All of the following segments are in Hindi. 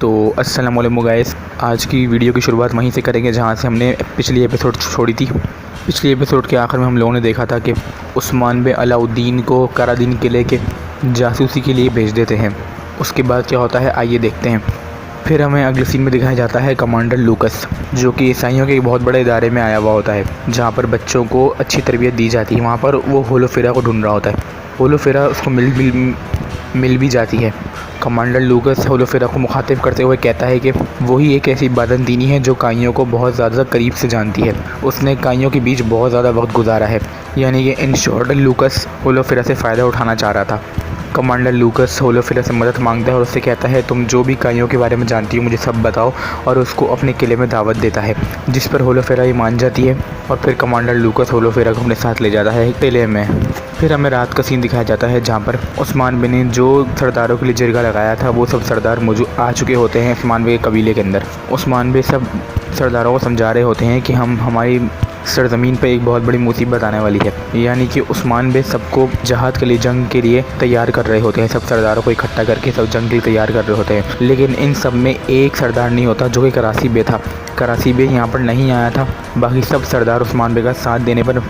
तो अस्सलाम वालेकुम गाइस, आज की वीडियो की शुरुआत वहीं से करेंगे जहां से हमने पिछली एपिसोड छोड़ी थी। पिछली एपिसोड के आखिर में हम लोगों ने देखा था कि उस्मान बिन अलाउद्दीन को करादीन किले के जासूसी के लिए भेज देते हैं। उसके बाद क्या होता है आइए देखते हैं। फिर हमें अगले सीन में दिखाया जाता है कमांडर लूकस, जो कि ईसाइयों के एक बहुत बड़े इदारे में आया हुआ होता है जहाँ पर बच्चों को अच्छी तरबियत दी जाती है। वहाँ पर वो होलोफेरा को ढूंढ रहा होता है। होलोफेरा उसको मिल भी जाती है। कमांडर लूकस होलोफेरा को मुखातिब करते हुए कहता है कि वही एक ऐसी इबादत दीनी है जो काइयों को बहुत ज़्यादा करीब से जानती है। उसने काइयों के बीच बहुत ज़्यादा वक्त गुजारा है। यानी कि इन शॉर्ट लूकस होलोफेरा से फ़ायदा उठाना चाह रहा था। कमांडर लूकस होलोफेरा से मदद मांगता है और उससे कहता है तुम जो भी काइयों के बारे में जानती हो मुझे सब बताओ, और उसको अपने किले में दावत देता है, जिस पर होलोफेरा ही मान जाती है। और फिर कमांडर लूकस होलोफेरा को अपने साथ ले जाता है किले में। फिर हमें रात का सीन दिखाया जाता है जहाँ पर उस्मान बिन ने जो सरदारों के लिए जिरगा लगाया था वो सब सरदार मौजूद आ चुके होते हैं उस्मान बिन के कबीले के अंदर। उस्मान बिन सब सरदारों को समझा रहे होते हैं कि हमारी सरज़मीन पर एक बहुत बड़ी मुसीबत आने वाली है। यानी कि उस्मान बिन सबको जहाद के लिए, जंग के लिए तैयार कर रहे होते हैं। सब सरदारों को इकट्ठा करके सब जंग के लिए तैयार कर रहे होते हैं। लेकिन इन सब में एक सरदार नहीं होता जो कि करासी बे था। करासी बे यहाँ पर नहीं आया था। बाकी सब सरदार उस्मान बिन का साथ देने पर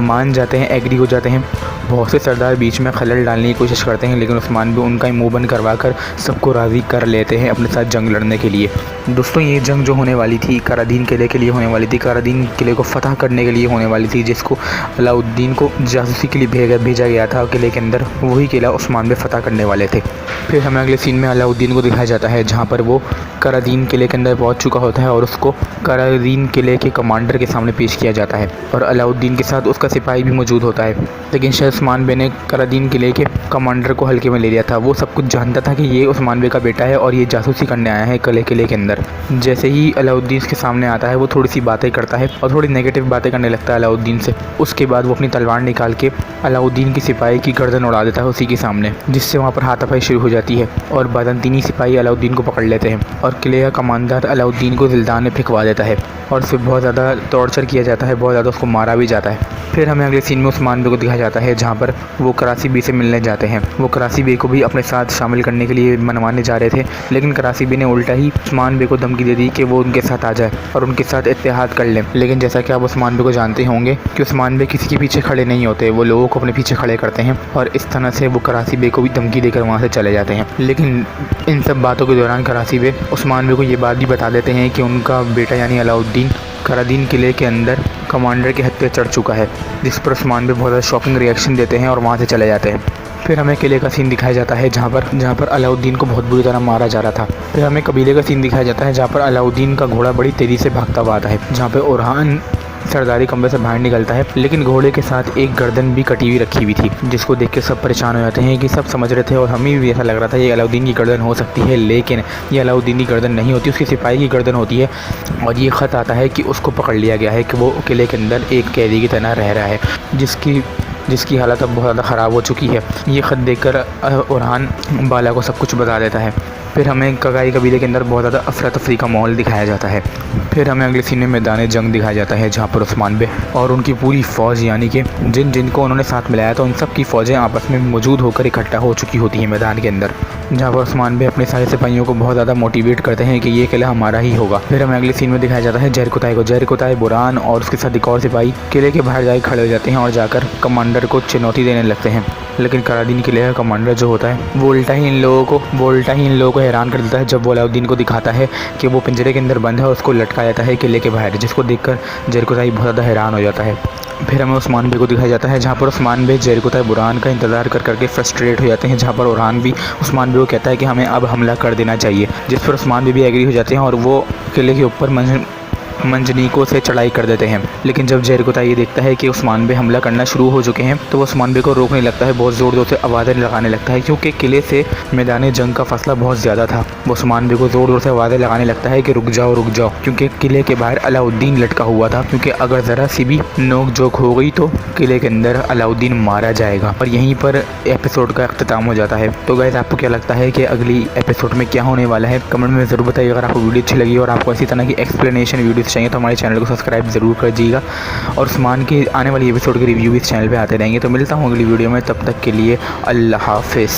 मान जाते हैं, एग्री हो जाते हैं। बहुत से सरदार बीच में खलल डालने की कोशिश करते हैं, लेकिन उस्मान भी उनका ही मुँह बंद करवा कर सबको राज़ी कर लेते हैं अपने साथ जंग लड़ने के लिए। दोस्तों, ये जंग जो होने वाली थी करादीन किले के लिए होने वाली थी, करादीन किले को फ़तह करने के लिए होने वाली थी, जिसको अलाउद्दीन को जासूसी के लिए भेजा गया था किले के अंदर। वही किला उस्मान भी फ़तह करने वाले थे। फिर हमें अगले सीन में अलाउद्दीन को दिखाया जाता है जहाँ पर वो करादीन किले के अंदर पहुँच चुका होता है और उसको करादीन किले के कमांडर के सामने पेश किया जाता है। और अलाउद्दीन के साथ उसका सिपाही भी मौजूद होता है। लेकिन शायद उस्मान बे ने करादीन किले के कमांडर को हल्के में ले लिया था। वो सब कुछ जानता था कि ये उस्मान बे का बेटा है और ये जासूसी करने आया है किले के अंदर। जैसे ही अलाउद्दीन इसके सामने आता है वो थोड़ी सी बातें करता है और थोड़ी नेगेटिव बातें करने लगता है अलाउद्दीन से। उसके बाद वो अपनी तलवार निकाल के अलाउद्दीन की सिपाही की गर्दन उड़ा देता है उसी के सामने, जिससे वहाँ पर हाथापाई शुरू हो जाती है और बाज़ंतीनी सिपाही अलाउद्दीन को पकड़ लेते हैं और किले का कमांडर अलाउद्दीन को ज़िल्दान में फेंकवा देता है और फिर बहुत ज़्यादा टॉर्चर किया जाता है, बहुत ज़्यादा उसको मारा भी जाता है। फिर हमें अगले सीन में उस्मान बे को दिखाया जाता है जहाँ पर वो करासी बे से मिलने जाते हैं। वो करासी बे को भी अपने साथ शामिल करने के लिए मनवाने जा रहे थे, लेकिन करासी बे ने उल्टा ही उस्मान बे को धमकी दे दी कि वो उनके साथ आ जाए और उनके साथ इत्तेहाद कर लें। लेकिन जैसा कि आप उस्मान बे को जानते होंगे कि उस्मान बे किसी के पीछे खड़े नहीं होते, वो लोगों को अपने पीछे खड़े करते हैं और इस तरह से वो करासी बे को भी धमकी देकर वहाँ से चले जाते हैं। लेकिन इन सब बातों के दौरान करासी बे उस्मान बे को ये बात भी बता देते हैं कि उनका बेटा यानी अलाउद्दीन करादीन किले के अंदर कमांडर के हत्या चढ़ चुका है, जिस पर उस्मान बे बहुत ज़्यादा शॉकिंग रिएक्शन देते हैं और वहाँ से चले जाते हैं। फिर हमें किले का सीन दिखाया जाता है जहाँ पर अलाउद्दीन को बहुत बुरी तरह मारा जा रहा था। फिर हमें कबीले का सीन दिखाया जाता है जहाँ पर अलाउद्दीन का घोड़ा बड़ी तेज़ी से भागता हुआ आता है, जहाँ पर ओरहान सरदारी कमरे से बाहर निकलता है, लेकिन घोड़े के साथ एक गर्दन भी कटी हुई रखी हुई थी, जिसको देख के सब परेशान हो जाते हैं कि सब समझ रहे थे और हमें भी ऐसा लग रहा था ये अलाउद्दीन की गर्दन हो सकती है, लेकिन ये अलाउद्दीन की गर्दन नहीं होती, उसके सिपाही की गर्दन होती है। और ये ख़त आता है कि उसको पकड़ लिया गया है कि वो किले के अंदर एक कैदी की तरह रह रहा है, जिसकी हालत अब बहुत ज़्यादा ख़राब हो चुकी है। ये ख़त देखकर ओरहान बाला को सब कुछ बता देता है। फिर हमें कगाई कबीले के अंदर बहुत ज़्यादा अफरा तफरी का माहौल दिखाया जाता है। फिर हमें अगले सीन में मैदान जंग दिखाया जाता है जहाँ पर उस्मान बे और उनकी पूरी फ़ौज, यानी कि जिनको उन्होंने साथ मिलाया था, उन सब की फ़ौजें आपस में मौजूद होकर इकट्ठा हो चुकी होती हैं मैदान के अंदर, जहाँ पर उस्मान बे अपने सारे सिपाहियों को बहुत ज़्यादा मोटिवेट करते हैं कि ये किला हमारा ही होगा। फिर हमें अगले सीन में दिखाया जाता है जरकुताई बुरान और उसके साथ एक और सिपाही किले के बाहर जाकर खड़े हो जाते हैं और जाकर कमांडर को चुनौती देने लगते हैं। लेकिन करादीन किले का कमांडर जो होता है वो उल्टा ही इन लोगों को हैरान कर देता है जब वो अलाउद्दीन को दिखाता है कि वो पिंजरे के अंदर बंद है और उसको लटकाया जाता है किले के बाहर, जिसको देखकर जरकुताई बहुत ज़्यादा हैरान हो जाता है। फिर हमें उस्मान बे को दिखाया जाता है जहाँ पर उस्मान बे जरकुताई बुरान का इंतज़ार करके फ्रस्ट्रेट हो जाते हैं, जहाँ पर ओरहान भी उस्मान बे को कहता है कि हमें अब हमला कर देना चाहिए, जिस पर उस्मान बे भी एग्री हो जाते हैं और वो किले के ऊपर मंजनीकों से चढ़ाई कर देते हैं। लेकिन जब जरकुताई ये देखता है कि उस्मान बे हमला करना शुरू हो चुके हैं तो वो उस्मान बे को रोकने लगता है, बहुत ज़ोर से आवाज़ें लगाने लगता है, क्योंकि किले से मैदान जंग का फासला बहुत ज़्यादा था। वो उस्मान बे को ज़ोर से आवाज़ें लगाने लगता है कि रुक जाओ, क्योंकि किले के बाहर अलाउद्दीन लटका हुआ था, क्योंकि अगर ज़रा सी भी नोक झोंक हो गई तो किले के अंदर अलाउद्दीन मारा जाएगा। और यहीं पर एपिसोड का अख्ताम हो जाता है। तो गाइस, आपको क्या लगता है कि अगली एपिसोड में क्या होने वाला है? कमेंट में ज़रूर बताइए। अगर आपको वीडियो अच्छी लगी और आपको इसी तरह की एक्सप्लेनेशन वीडियोस चाहिए तो हमारे चैनल को सब्सक्राइब ज़रूर कर दीजिएगा और उस्मान की आने वाली एपिसोड के रिव्यू इस चैनल पे आते रहेंगे। तो मिलता हूँ अगली वीडियो में, तब तक के लिए अल्लाह हाफ़िज़।